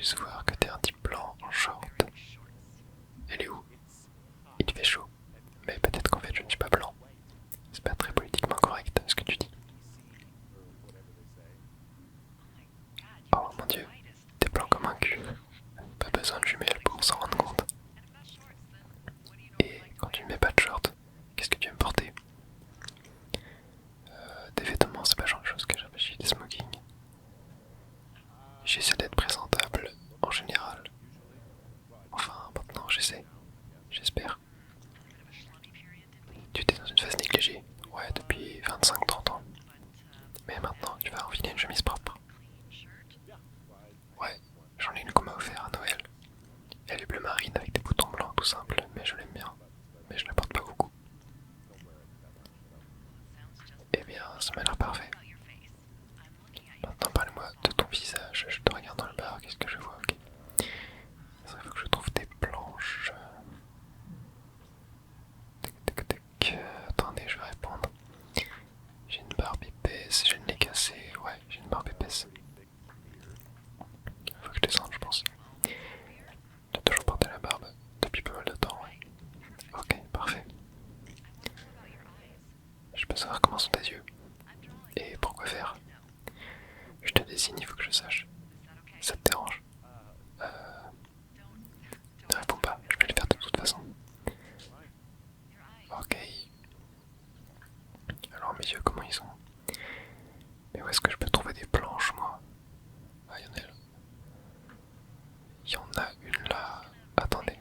juste voir que t'es un type blanc en short. Elle est où? Il fait chaud. Mais peut-être qu'en fait je ne suis pas blanc. C'est pas très politiquement correct ce que tu dis. Oh mon dieu, t'es blanc comme un cul. Pas besoin de jumelles pour s'en rendre compte. Et quand tu ne mets pas de short, qu'est-ce que tu aimes porter? Des vêtements, c'est pas le genre de choses que j'apprécie, des smokings. J'essaie d'être présentable en général. Enfin, maintenant j'essaie. J'espère. Tu étais dans une phase négligée? Ouais, depuis 25-30 ans. Mais maintenant, tu vas enfiler une chemise propre. Ouais, j'en ai une qu'on m'a offert à Noël. Elle est bleu marine avec des boutons blancs tout simple, mais je l'aime bien. Mais je la porte pas beaucoup. Eh bien, ça m'a l'air parfait. Maintenant, parle-moi de ton visage. Je te regarde dans le bar, qu'est-ce que je vois? Ok. Il faut que je trouve des planches. Tac, tac, tac. Attendez, je vais répondre. J'ai une barbe épaisse, j'ai le nez cassé. Ouais, j'ai une barbe épaisse. Faut que je descende, je pense. T'as toujours porté la barbe depuis pas mal de temps, ouais. Ok, parfait. Je peux savoir comment sont tes yeux. Et pourquoi faire? Je te dessine, il faut que je sache. Ça te dérange? Ne réponds pas, je vais le faire de toute façon. Ok. Alors mes yeux, comment ils sont? Mais où est-ce que je peux trouver des planches, moi? Ah, y'en a là. Il y en a une là. Attendez.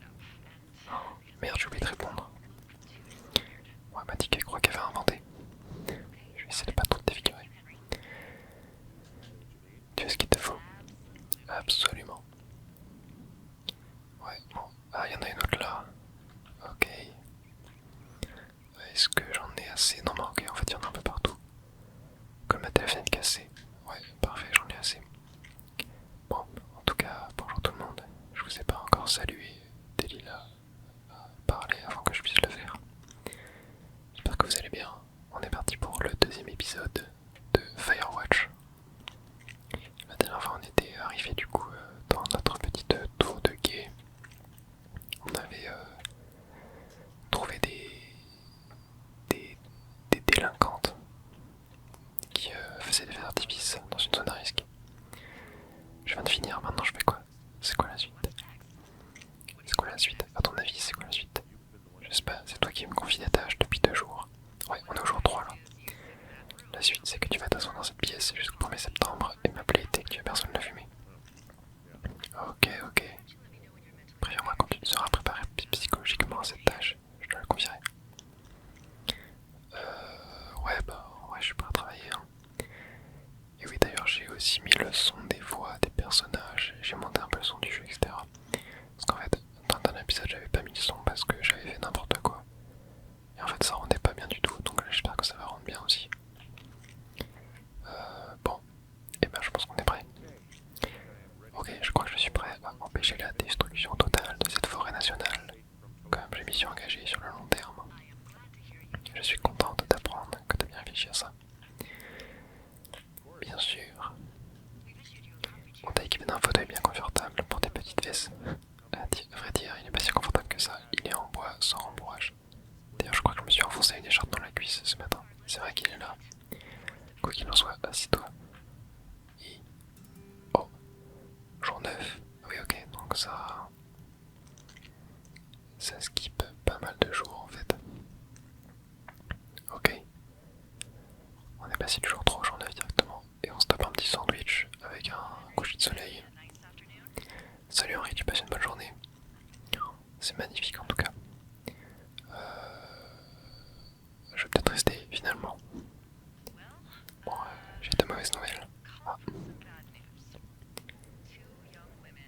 Oh, merde, j'ai oublié de répondre. Ouais, elle m'a dit qu'elle croit qu'elle va inventer. Je vais essayer de pas trop te défigurer. Tu as ce qu'il te faut? Absolument. Ouais, bon. Ah, il y en a une autre là. Ok. Est-ce que j'en ai assez? Non, mais ok, en fait, il y en a un peu partout. Comme ma téléphone est cassée. Ouais, parfait, j'en ai assez. Bon, en tout cas, bonjour tout le monde. Je vous ai pas encore salué. Delilah a parlé avant que je puisse le faire. J'espère que vous allez bien. On est parti pour le deuxième épisode de Firewatch. La dernière fois, on était arrivé du coup dans notre petite tour de guet. On avait trouvé des, des délinquantes qui faisaient des feux d'artifice dans une zone à risque. Je viens de finir, maintenant je fais quoi? C'est quoi la suite? C'est quoi la suite? À ton avis, c'est quoi la suite? Je sais pas, c'est toi qui me confies des tâches depuis 2 jours. Ouais, on est au jour 3 là. La suite, c'est que tu vas t'asseoir dans cette pièce jusqu'au 1er septembre et m'appeler dès que tu as personne de fumer. Ok, ok. Préviens-moi quand tu seras préparé psychologiquement à cette tâche, je te la confierai. Ouais, bah, ouais, je suis prêt à travailler. Hein. Et oui, d'ailleurs, j'ai aussi mis le son des voix des personnages, j'ai monté un peu le son du jeu, etc. Parce qu'en fait, dans un épisode, j'avais pas mis le son parce que j'avais fait n'importe quoi. Et en fait, ça rendait pas bien du tout, donc j'espère que ça va rendre bien aussi. Bon, et ben je pense qu'on est prêt. Ok, je crois que je suis prêt à empêcher la destruction totale de cette forêt nationale. Comme j'ai m'y suis engagé sur le long terme. Je suis contente d'apprendre que tu as bien réfléchi à ça. Bien sûr. On t'a équipé d'un fauteuil bien confortable pour tes petites fesses. À vrai dire, il n'est pas si confortable que ça. Il est en bois sans rembourrage. D'ailleurs, je crois que je me suis enfoncé une écharpe dans la cuisse ce matin. C'est vrai qu'il est là. Quoi qu'il en soit, assis-toi. Et... Oh, jour 9. Oui, ok, donc ça... Ça skip pas mal de jours en fait. Ok. On est passé du jour 3 au jour 9 directement. Et on se tape un petit sandwich avec un coucher de soleil. Salut Henri, tu passes une bonne journée. C'est magnifique en tout cas. Je vais peut-être rester finalement. Bon, j'ai de mauvaises nouvelles. Ah.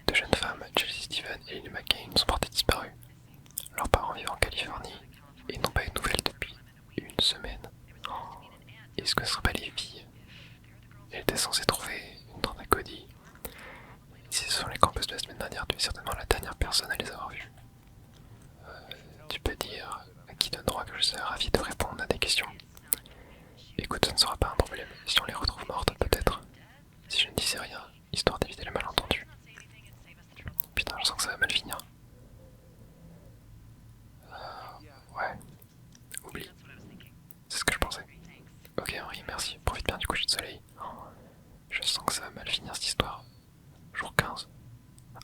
Deux jeunes femmes, Chelsea Steven et Lily McCain, sont portées disparues. Leurs parents vivent en Californie et n'ont pas eu de nouvelles depuis une semaine. Oh. Est-ce que ce ne seraient pas les filles? Elles étaient censées trouver une tante à Cody. Si ce sont les campus de la semaine dernière, tu es certainement la dernière personne à les avoir vues. Tu peux dire à qui de droit que je serais ravi de répondre à des questions. Écoute, ça ne sera pas un problème si on les retrouve mortes, peut-être. Si je ne disais rien, histoire d'éviter les malentendus.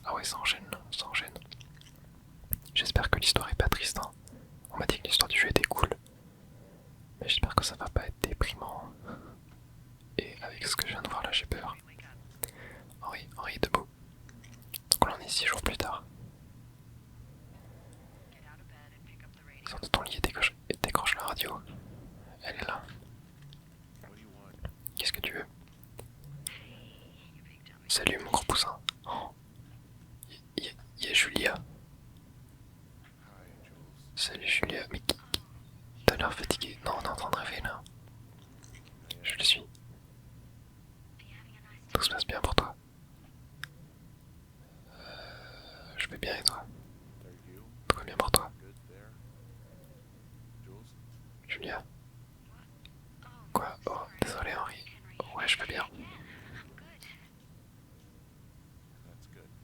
Ah ouais, ça enchaîne, ça enchaîne. J'espère que l'histoire est pas triste, hein. On m'a dit que l'histoire du jeu était cool. Mais j'espère que ça va pas être déprimant. Et avec ce que je viens de voir là, j'ai peur. Henri est debout. Donc là on est 6 jours plus tard. Sors de ton lit et décroche la radio. Elle est là. Qu'est-ce que tu veux? Salut mon gros poussin. Oh. Y a Julia. Salut Julia. Mais t'as l'air fatigué. Non, on est en train de rêver là. Je le suis. Tout se passe bien pour toi. Je vais bien et toi? Tout va bien pour toi? Julia? Quoi? Oh, désolé Henri. Ouais, je vais bien.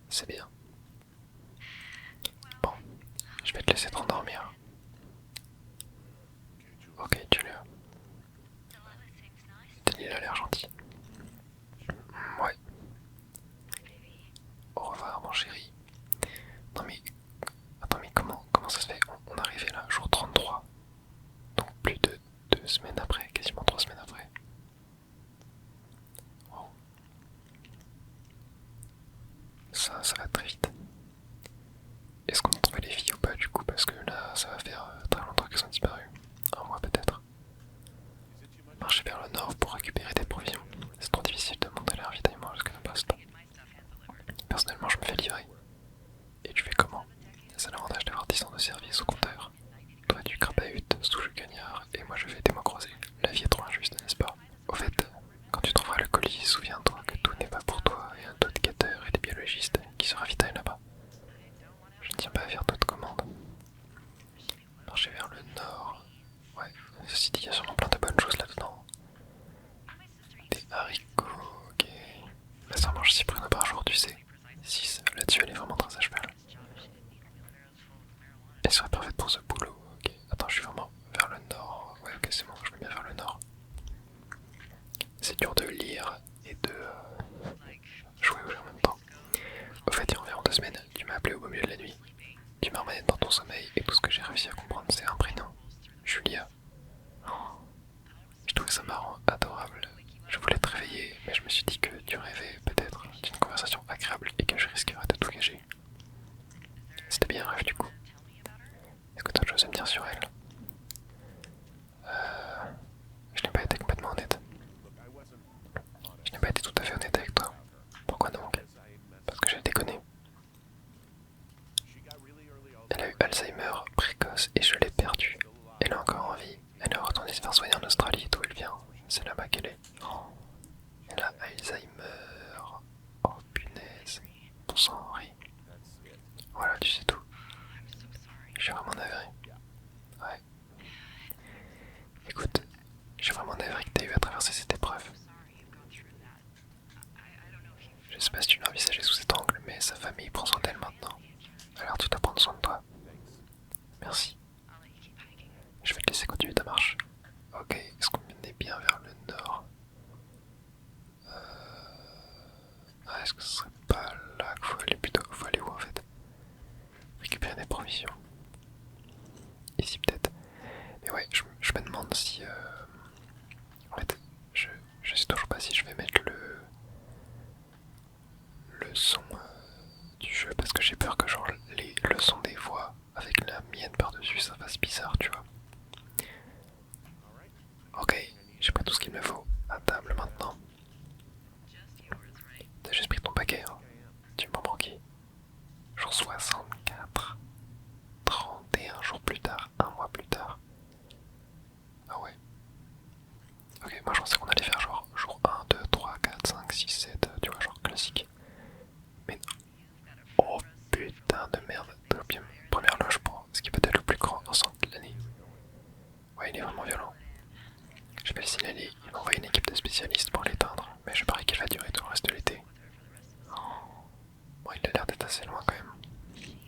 C'est bien. Bon, je vais te laisser t'endormir. Ok, Julia. Il a l'air gentil. Ouais. Au revoir mon chéri. Non mais... Attends mais comment ça se fait? On arrivait là, jour 33. Donc plus de 2 semaines après, quasiment 3 semaines après. Wow. Ça va très vite. Est-ce qu'on a trouvé les filles ou pas du coup? Parce que là ça va faire très longtemps qu'elles ont disparu. Un mois peut-être. Marcher vers le nord pour récupérer des provisions. C'est trop difficile de monter le ravitaillement jusqu'à la poste. Personnellement je me fais livrer. Et tu fais comment? C'est l'avantage d'avoir 10 ans de service au compteur. Toi tu crapahutes sous le cagnard et moi je fais des mots croisés. La vie est trop injuste, n'est-ce pas? Au fait, quand tu trouveras le colis, souviens-toi que tout n'est pas pour toi et un tas de quêteurs et des biologistes qui se ravitaillent là-bas. Je ne tiens pas à faire d'autres commandes. Marcher vers le nord. Ouais, ceci dit, il y a sûrement plein de bonnes choses là-dedans. Des haricots, ok. Là ça mange 6 pruneaux par jour, tu sais. 6, là-dessus elle est vraiment très à cheval. Elle serait parfaite pour ce boulot, ok. Attends, je suis vraiment vers le nord. Ouais, ok, c'est bon, je vais bien vers le nord. C'est dur de lire et de jouer au jeu en même temps. Au fait, il y a environ 2 semaines, tu m'as appelé au beau milieu de la nuit. Tu m'as remis dans ton sommeil et tout ce que j'ai réussi à comprendre, c'est un prénom. Julia. Je trouvais ça marrant, adorable. Je voulais te réveiller, mais je me suis dit que tu rêvais peut-être d'une conversation agréable et que je risquerais de tout gâcher. C'était bien un rêve du coup. Est-ce que tu as autre chose à me dire sur elle? Je n'ai pas été complètement honnête. Je n'ai pas été tout à fait honnête avec toi. Pourquoi donc? Parce que j'ai déconné. Elle a eu Alzheimer précoce et je l'ai perdue. Elle est encore en vie. Elle est retournée se faire soigner en Australie, d'où elle vient. C'est là-bas qu'elle est. Oh, elle a Alzheimer. Oh punaise. Bon sang, Henri. Voilà, tu sais tout. Je suis vraiment navré. Ouais. Écoute, je suis vraiment navré que t'aies eu à traverser cette épreuve. Je sais pas si tu l'as envisagé sous cet angle, mais sa famille prend soin d'elle maintenant. Alors tu dois prendre soin de toi. Merci. Je vais te laisser continuer ta marche. Ok, est-ce qu'on est bien vers le nord? Ah, est-ce que ce serait pas là qu'il faut aller plutôt? Faut aller où en fait? Récupérer des provisions. Ici peut-être. Mais ouais, je me demande si... En fait, je sais toujours pas si je vais mettre le son du jeu parce que j'ai peur que genre le son des voix avec la mienne par-dessus ça fasse bizarre, tu vois. Ok, j'ai pris tout ce qu'il me faut. À table maintenant. T'as juste pris ton paquet, hein. Tu m'en manquais. Jour 64. 31 jours plus tard. Un mois plus tard. Ah ouais. Ok, moi je pensais qu'on allait faire genre jour 1, 2, 3, 4, 5, 6, 7, tu vois, genre classique. Mais non. Oh putain de merde. Première loge pour ce qui peut être le plus grand ensemble de l'année. Ouais, il est vraiment violent. Je vais le signaler, il m'a envoyé une équipe de spécialistes pour l'éteindre, mais je parie qu'il va durer tout le reste de l'été. Bon, il a l'air d'être assez loin quand même.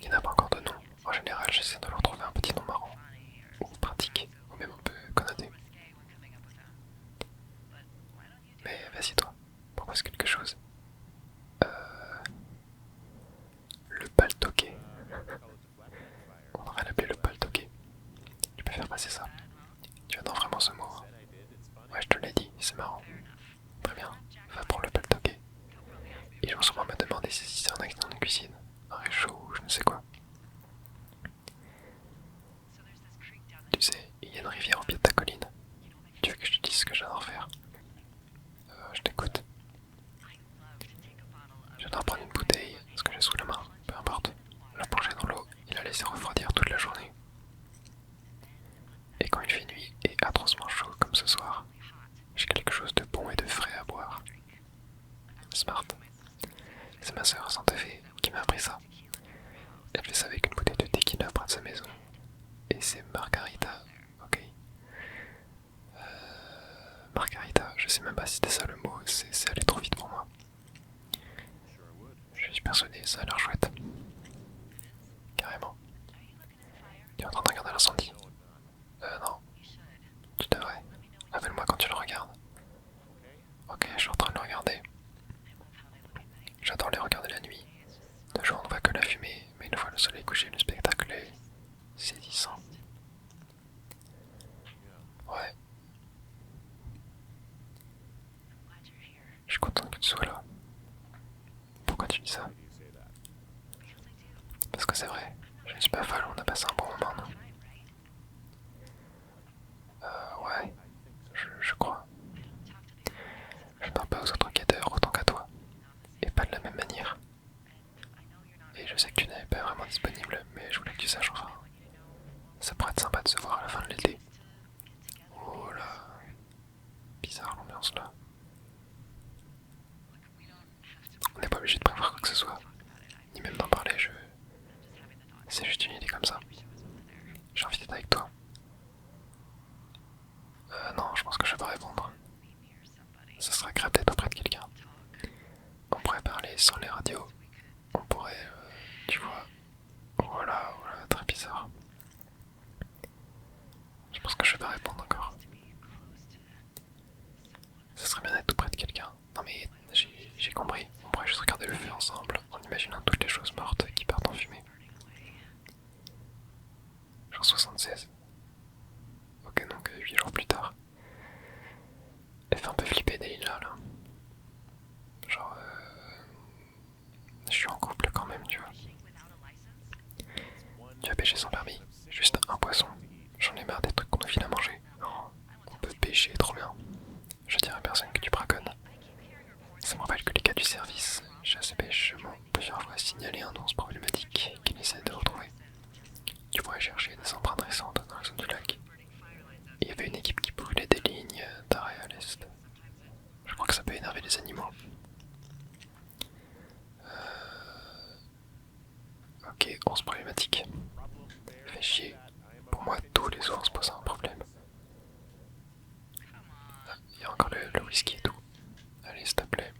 Il n'a pas encore de nom. En général, j'essaie de leur trouver un petit nom marrant, ou pratique, ou même un peu connoté. Mais vas-y toi, propose quelque chose. un réchaud ou je ne sais quoi. Tu sais, il y a une rivière au pied de ta colline. Tu veux que je te dise ce que j'adore faire? Je t'écoute. J'adore prendre une bouteille, ce que j'ai sous la main, peu importe, la plonger dans l'eau et la laisser refroidir toute la journée. Et quand il fait nuit et atrocement chaud comme ce soir, j'ai quelque chose de bon et de frais à boire. Smart. C'est ma sœur Santa Fe qui m'a appris ça. Elle fait ça avec une bouteille de tequila près de sa maison. Et c'est Margarita, ok. Margarita, je sais même pas si c'était ça le mot, c'est allé trop vite pour moi. Je suis persuadé, ça a l'air chouette. Carrément. Tu es en train de regarder l'incendie? Non. Tu devrais. Appelle-moi quand tu le regardes. Ok, je suis en train de le regarder. J'adore les regarder la nuit. De jour on ne voit que la fumée, mais une fois le soleil couché, le spectacle est saisissant. Ouais. Je suis content que tu sois là. Pourquoi tu dis ça? Parce que c'est vrai, je ne suis pas folle, on a passé un bon moment, non? Ouais, je crois. Je ne parle pas aux autres quêteurs autant qu'à toi. Et pas de la même manière. Et je sais que tu n'es pas vraiment disponible, mais je voulais que tu saches enfin. Ça pourrait être sympa de se voir à la fin de l'été. Oh là. Bizarre l'ambiance là. On n'est pas obligé de prévoir quoi que ce soit. Ni même d'en parler, c'est juste une idée comme ça. J'ai envie d'être avec toi. Non, je pense que je vais pas répondre. Ça serait agréable d'être auprès de quelqu'un. On pourrait parler sans les radios. On pourrait, tu vois. Voilà, voilà, très bizarre. Je pense que je vais pas répondre encore. Ça serait bien d'être auprès de quelqu'un. Non mais j'ai compris. On pourrait juste regarder le feu ensemble en imaginant toutes les choses mortes qui partent en fumée. Genre 76. Ok, donc 8 jours plus tard. Elle fait un peu flipper Delilah là. Genre, je suis en couple quand même, tu vois. Tu as pêché sans permis, juste un poisson. J'en ai marre des trucs qu'on nous file à manger. Oh, on peut pêcher, trop bien. Je dirais à personne que tu braconnes. Ça me rappelle que les gars du service, chasse et pêche, m'ont plusieurs fois signalé un ours problématique qu'ils essaient de retrouver. Tu pourrais chercher des empreintes récentes dans la zone du lac. Il y avait une équipe qui brûlait des lignes d'arrêt à l'est. Je crois que ça peut énerver les animaux. Ok, ours problématique. Fait chier. Pour moi, tous les ours posent un problème. Ah, il y a encore le whisky et tout. Allez, s'il te plaît.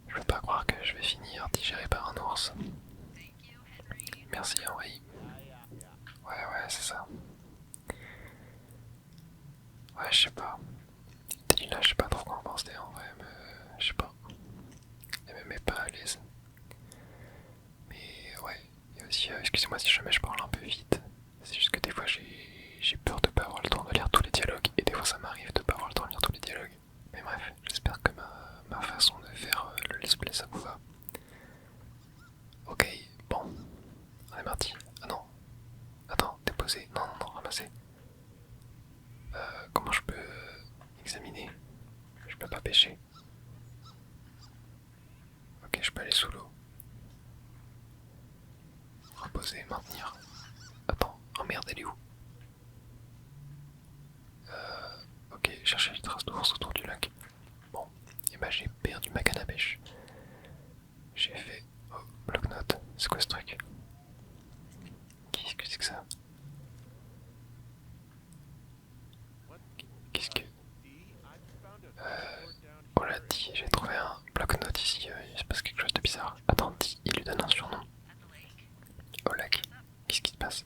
Je veux pas croire que je vais finir digéré par un ours. Merci Henri. Ouais, c'est ça. Ouais, je sais pas. Delilah, je sais pas trop quoi en penser en vrai, mais je sais pas. Elle me met pas à l'aise. Mais ouais, et aussi, excusez-moi si jamais je parle un peu vite. C'est juste que des fois j'ai peur de pas avoir le temps de lire tous les dialogues. Et des fois ça m'arrive de pas avoir le temps de lire tous les dialogues. Mais bref, j'espère que ma façon de faire le let's play ça vous va. Ok, bon, on est parti. Ah non, attends, déposer. Non, ramasser. Comment je peux examiner? Je peux pas pêcher. Ok, je peux aller sous l'eau. Reposer, maintenir. Attends, oh merde, elle est où? Ok, chercher les traces d'ours autour du lac. Bon, et bah j'ai perdu ma canne à pêche. J'ai fait... Oh, bloc-notes. C'est quoi ce truc? Qu'est-ce que c'est que ça? Qu'est-ce que... Oh là, dit, j'ai trouvé un bloc-notes ici. Il se passe quelque chose de bizarre. Attends, dit, il lui donne un surnom. Au lac. Qu'est-ce qui se passe?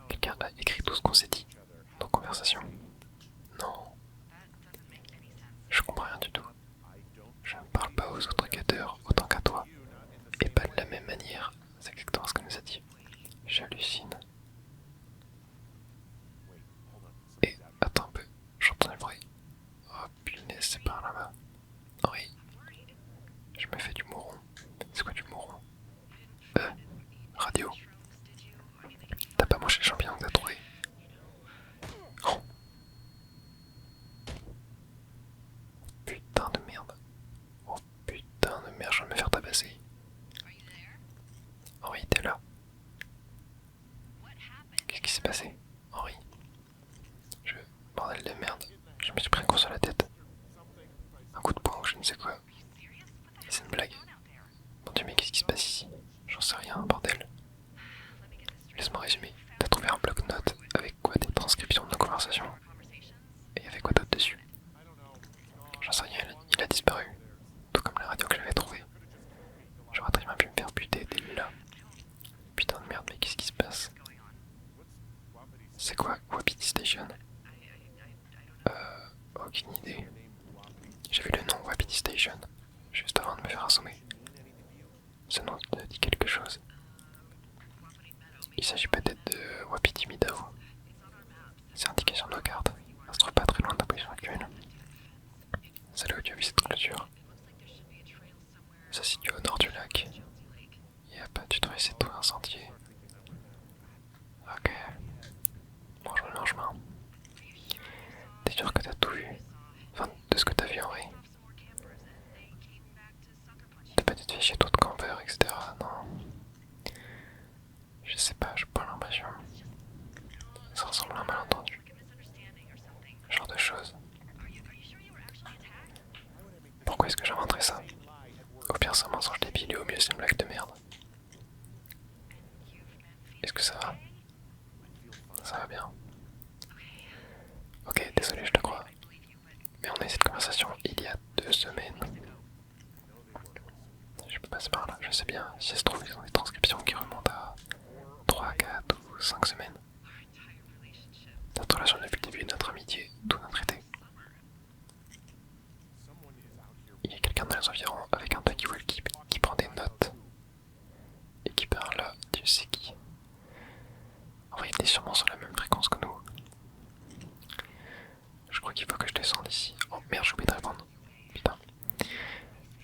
Quelqu'un a écrit tout ce qu'on s'est dit. Nos conversations. Non. Je comprends rien du tout. Je ne parle pas aux autres guetteurs autant qu'à toi. Et pas de la même manière. C'est exactement ce que nous a dit. J'hallucine. Et attends un peu. J'entends le bruit. Oh punaise, c'est par là-bas. Oui. Je me fais du mouron. C'est quoi du mouron? ce nom te dit quelque chose. Il s'agit peut-être de Wapiti Meadow. C'est indiqué sur nos cartes. Ça se trouve pas très loin de ta position actuelle. C'est là où tu as vu cette clôture. Ça se situe au nord du lac. Yep, tu devrais essayer de trouver un sentier. Ok. Bon, je remets en chemin. T'es sûr que t'as tout vu? Enfin, de ce que t'as vu en vrai. T'as pas dû te ficher d'autres campeurs, etc. Non. Je sais pas, j'ai pas l'impression. Ça ressemble à un malentendu. Genre de choses. Pourquoi est-ce que j'inventerais ça? Au pire c'est un mensonge débile et au mieux c'est une blague de merde. Est-ce que ça va? Ça va bien. Ok, désolé, je te crois. Mais on a eu cette conversation il y a 2 semaines. Je peux passer par là, je sais bien. Si ça se trouve, ils ont des transcriptions qui remontent à 3, 4 ou 5 semaines. Notre relation depuis le début, notre amitié, tout notre été. Il y a quelqu'un dans les environs avec un talkie-walkie qui prend des notes. Et qui parle là, Dieu sait qui. En vrai, il est sûrement sur la même fréquence que nous. Je crois qu'il faut que je descende ici. Oh merde, j'ai oublié de répondre. Putain.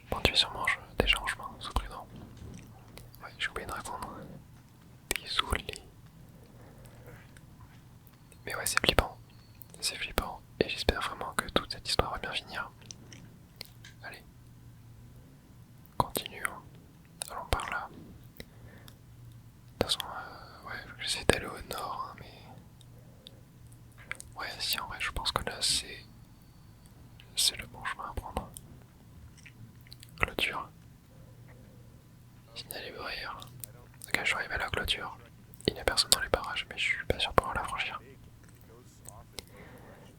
Bon, tu es sûrement déjà en chemin, sois prudent. Ouais, j'ai oublié de répondre. Désolé. Mais ouais, c'est flippant. C'est flippant. Et j'espère vraiment que toute cette histoire va bien finir. Allez. Continuons. Allons par là. De toute façon, ouais, j'essaie d'aller au nord, hein, mais... Ouais, si, en vrai, je pense que là, c'est le bon chemin à prendre. Clôture. Signaler ouvrir. Ok, je suis arrivé à la clôture. Il n'y a personne dans les barrages, mais je suis pas sûr de pouvoir la franchir.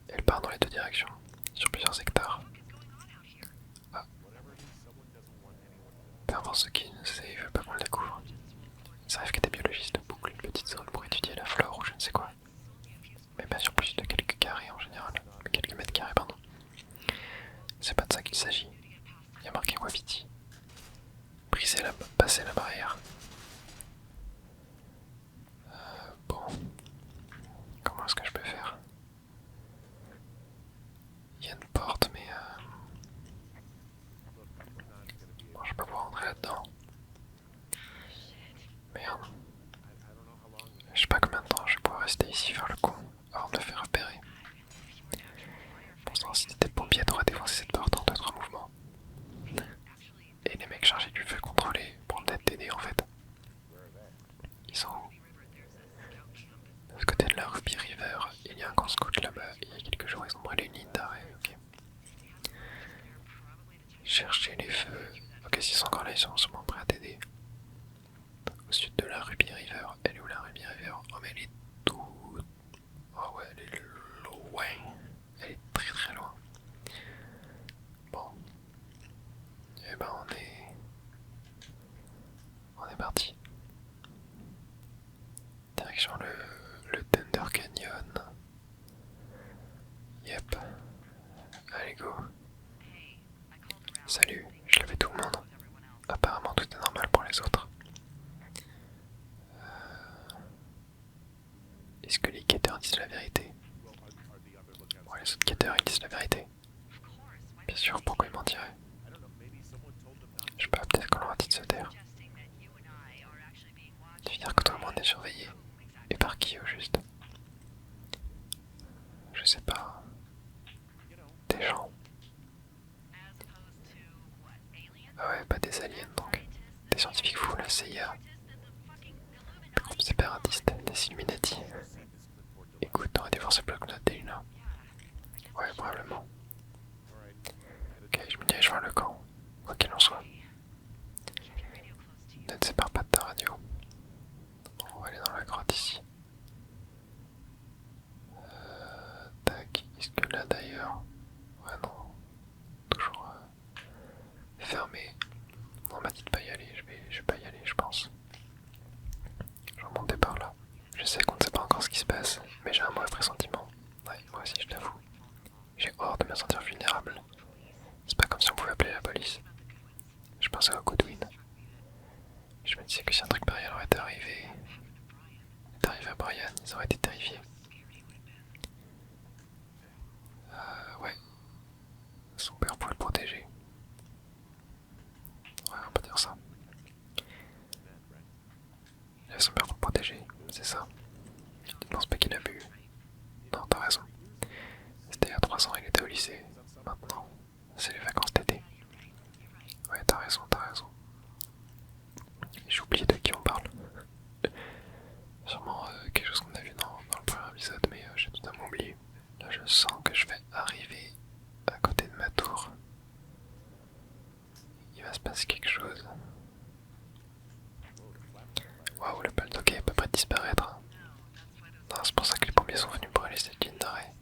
Elle part dans les 2 directions, sur plusieurs hectares. Ah. Peu importe ce qui ne sait, il veut pas qu'on le découvre. Ça arrive que des biologistes bouclent une petite zone pour étudier la flore ou je ne sais quoi. Mais pas sur plus de quelques carrés en général. Quelques mètres carrés, pardon. C'est pas de ça qu'il s'agit. Il y a marqué Wapiti. Passer la barrière. Bon. Comment est-ce que je peux faire? Il y a une porte, mais bon, je peux pas rentrer là-dedans. Merde. Je sais pas combien de temps je vais pouvoir rester ici faire le con avant de me faire repérer. Bon sang, si t'étais pompier, t'aurais défoncé cette porte en 2-3 mouvements. Et les mecs chargés du feu contrôlé pour peut-être t'aider en fait. Ils sont où? De ce côté de la Ruby River, il y a un camp scout là-bas. Il y a quelques jours, ils ont brûlé une ligne d'arrêt. Ok. Chercher les feux. Ok, s'ils sont encore là, ils sont sûrement prêts à t'aider. Au sud de la Ruby River. Elle est où la Ruby River? Oh, mais elle est toute. Oh, ouais, elle est loin. Elle est très très loin. Bon. Et ben, on est parti. Direction le Thunder Canyon. Yep. Allez, go. Salut, je l'avais tout le monde. Apparemment, tout est normal pour les autres. Est-ce que les quêteurs disent la vérité? Ouais, les autres quêteurs ils disent la vérité. Bien sûr, pourquoi ils mentiraient? Je sais pas, peut-être qu'on leur a dit de se taire. Tu veux dire que tout le monde est surveillé? Et par qui au juste? Je sais pas. Des gens. Ah ouais, pas des aliens donc. Des scientifiques fous, la CIA. Des groupes séparatistes, des Illuminati. Écoute, t'aurais dû voir ce bloc-notes des Luna. Ouais, probablement. Ok, je me dirige vers le camp, quoi qu'il en soit. Ne te sépare pas de ta radio. Bon, on va aller dans sais que si un truc pareil leur était arrivé à Brian, ils auraient été terrifiés. Ouais, son père pouvait le protéger. Ouais, on peut dire ça. Il avait son père pour le protéger, c'est ça. Je ne pense pas qu'il a bu. Non, t'as raison. C'était il y a 3 ans, il était au lycée. Maintenant, c'est les vacances d'été. Ouais, t'as raison, t'as raison. J'ai oublié de qui on parle. Sûrement quelque chose qu'on a vu dans le premier épisode, mais j'ai totalement oublié. Là, je sens que je vais arriver à côté de ma tour. Il va se passer quelque chose. Waouh, le baltoquet est à peu près de disparaître. Non, c'est pour ça que les pompiers sont venus brûler cette ligne d'arrêt.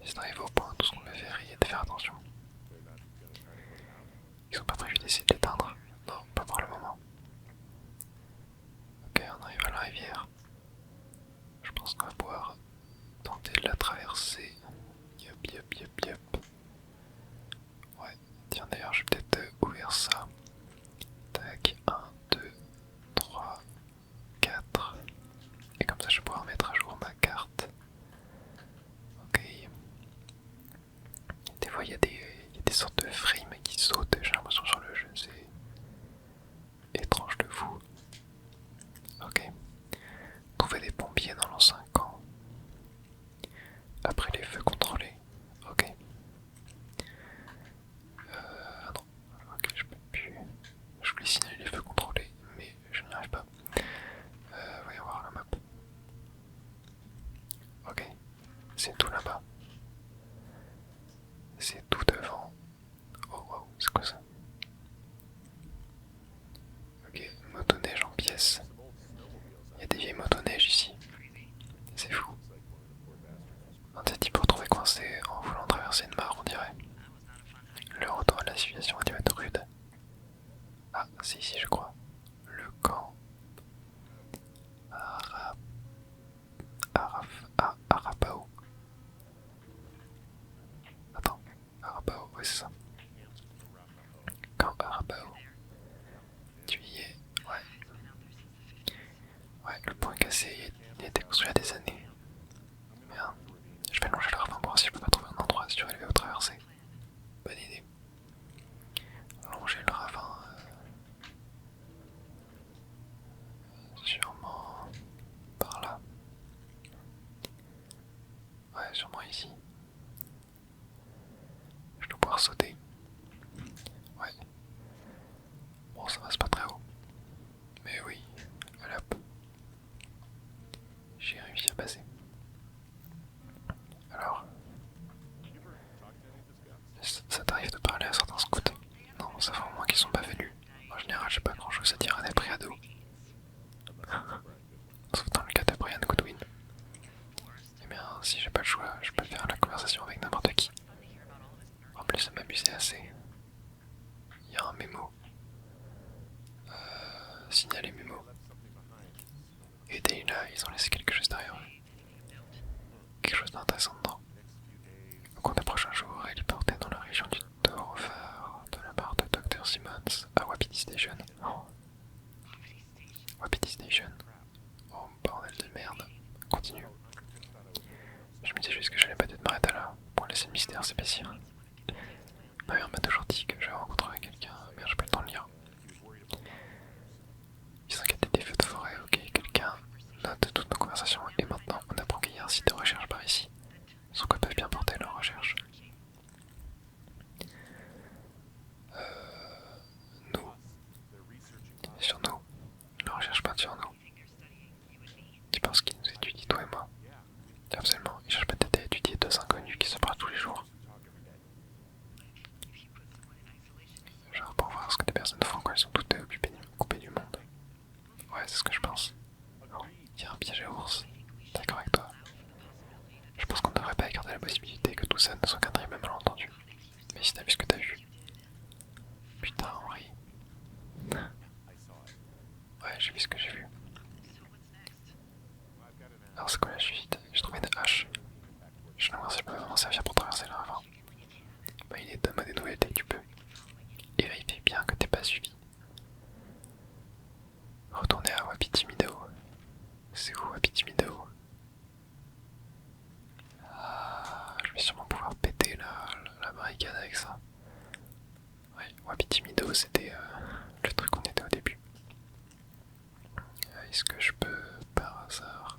Si t'arrives au point, tout ce qu'on peut faire est de faire attention. Ils ont pas prévu d'essayer de l'éteindre. Non, pas pour le moment. Ok, on arrive à la rivière. Je pense qu'on va pouvoir tenter de la traverser. Yup, yup, yup, yup. Ouais, tiens d'ailleurs, je vais peut-être ouvrir ça. Tac, 1, 2, 3, 4. Et comme ça, je vais pouvoir mettre à jour ma carte. Ok. Des fois, il y a des sortes de frames qui sautent, j'ai l'impression, sur le jeu. C'est étrange de fou. Ok. Trouver des pompiers dans l'ancien camp. Après les feux contrôlés. Ok. Ah non. Ok, je peux plus. Je voulais signaler les feux contrôlés, mais je n'y arrive pas. Voyons voir la map. Ok. C'est tout là-bas. C'est tout devant. Oh wow, c'est quoi ça? Ok, motoneige en pièces. Il y a des vieilles motoneiges ici. C'est fou. Un des types retrouvé coincé en voulant traverser une mare, on dirait. Le retour à la civilisation a dû être rude. Ah, c'est ici, je crois. Le camp Arapao. Attends, Arapao, ouais, c'est ça. Camp Arapao. Tu y es, ouais. Ouais, le pont est cassé, il a été construit il y a des années. Merde. Je vais longer le ravin pour voir si je peux pas trouver un endroit surélevé où traverser. Bonne idée. Longer le ravin. Sûrement par là. Ouais, sûrement ici. Je dois pouvoir sauter. Ouais. Bon, ça va, c'est pas très haut. Mais oui, allez hop. J'ai réussi à passer. Alors, ça t'arrive de parler à certains scouts? Non, ça fait au moins qu'ils sont pas venus. En général, j'ai pas grand chose à dire à des préados. Sauf dans le cas de Brian Goodwin. Eh bien, si j'ai pas le choix, je peux faire la conversation avec n'importe qui. En plus, ça m'amusait assez. Il y a un mémo. Signaler mémo. Et dès là, ils ont laissé quelque chose derrière eux. Quelque chose d'intéressant dedans. Au cours des prochains jours, elle est portée dans la région du Taurophare de la part de Dr. Simmons à Wapiti Station. Oh. Wapiti Station. Oh bordel de merde. Continue. Je me disais juste que j'allais peut-être m'arrêter là pour laisser le mystère s'épaissir. Ma mère m'a toujours dit que je rencontrerais quelqu'un, mais j'ai pas eu le temps de lire. Ils s'inquiétaient des feux de forêt, ok, quelqu'un note toutes nos conversations et maintenant on apprend qu'il y a un site de recherche par ici. Sans quoi peuvent bien porter leurs recherches. Nous. Sur nous. Ne recherche pas sur nous. Tu penses qu'ils nous étudient, toi et moi? Absolument, ils cherchent peut-être à étudier deux inconnus qui se parlent tous les jours. Genre pour voir ce que des personnes font quand elles sont toutes coupées du monde. Ouais, c'est ce que je pense. Oh, il y a un piège à ours. D'accord avec toi. Je pense qu'on ne devrait pas écarter la possibilité que tout ça ne soit qu'un très malentendu. Mais si t'as vu ce que t'as vu. Putain, Henri. Ouais, j'ai vu ce que j'ai vu. Alors c'est quoi la suite? J'ai trouvé une hache. Je vais voir si je peux m'en servir pour traverser le ravin. Bah il est donne-moi des nouvelles dès que tu peux. Et vérifie bien que t'es pas suivi. est-ce que je peux, par hasard...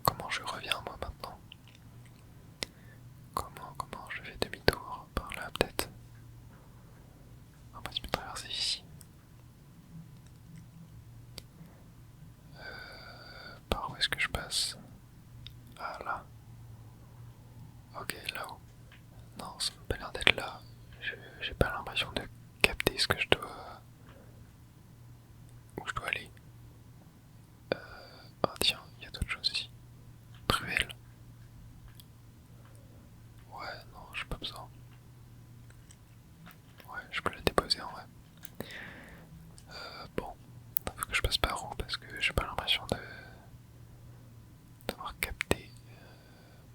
Comment je reviens moi maintenant? Comment je fais demi-tour? Par là peut-être? On va peut traverser ici. Par où est-ce que je passe? Ah là. Ok, là-haut. Non, ça m'a pas l'air d'être là. J'ai pas l'impression de capter ce que je dois... où je dois aller. Ah tiens, il y a d'autres choses ici. Truelle. Ouais, non, j'ai pas besoin. Ouais, je peux la déposer en vrai. Bon, faut que je passe par où parce que j'ai pas l'impression d'avoir capté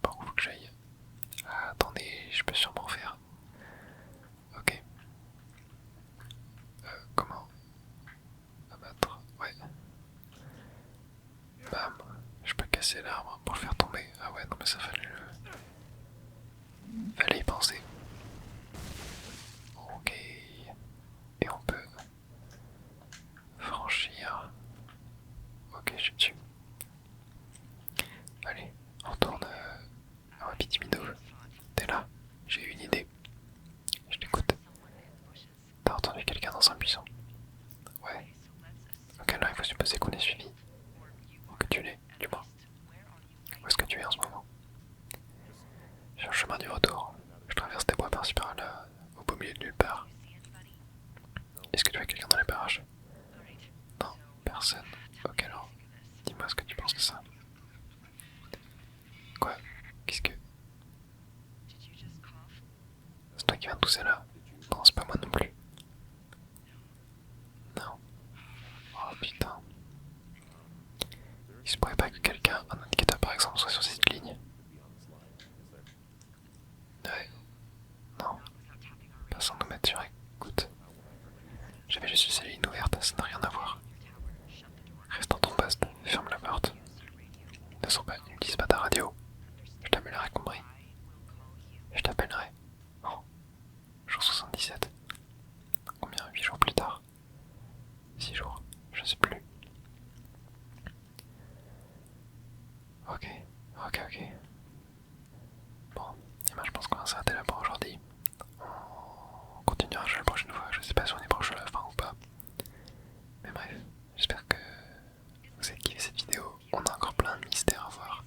par où faut que j'aille. Ah, attendez, je peux sûrement faire. Ok. Comment abattre? Ouais. Bam. Je peux casser l'arbre pour le faire tomber. Ah ouais, non mais ça fallait y penser. Ok. Et on peut franchir. Ok, je suis dessus. Allez, on tourne un petit minot. T'es là? J'ai une idée. Je t'écoute. T'as entendu quelqu'un dans un buisson? Ouais. Ok, là il faut supposer qu'on est suivi. Ou que tu l'es, du moins. Où est-ce que tu es en ce moment? Sur le chemin du retour. Je traverse des bois par-ci par-là, au beau milieu de nulle part. Est-ce que tu vois quelqu'un dans les parages? Non, personne. Ok alors, dis-moi ce que tu penses de ça. Quoi? Qu'est-ce que... C'est toi qui viens de tousser là? Non, c'est pas moi non plus. Non. Oh putain. Il se pourrait pas que quelqu'un, un indicateur par exemple, soit sur cette ligne. Ouais. Non. Pas sans nous mettre sur écoute. J'avais juste ces lignes ouvertes, ça n'a rien à voir. Reste dans ton poste, ferme la porte. Ne utilise pas ta radio. Je t'appellerai compris. Je t'appellerai. Oh. Jour 77. Combien? 8 jours plus tard? 6 jours? Je sais plus. Ok, ok. Bon, et ben je pense qu'on va s'arrêter là pour aujourd'hui. On continuera la prochaine fois. Je sais pas si on est proche de la fin ou pas. Mais bref, j'espère que vous avez kiffé cette vidéo. On a encore plein de mystères à voir.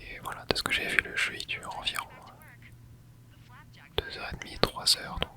Et voilà, de ce que j'ai vu, le jeu il dure environ 2h30, 3h. Donc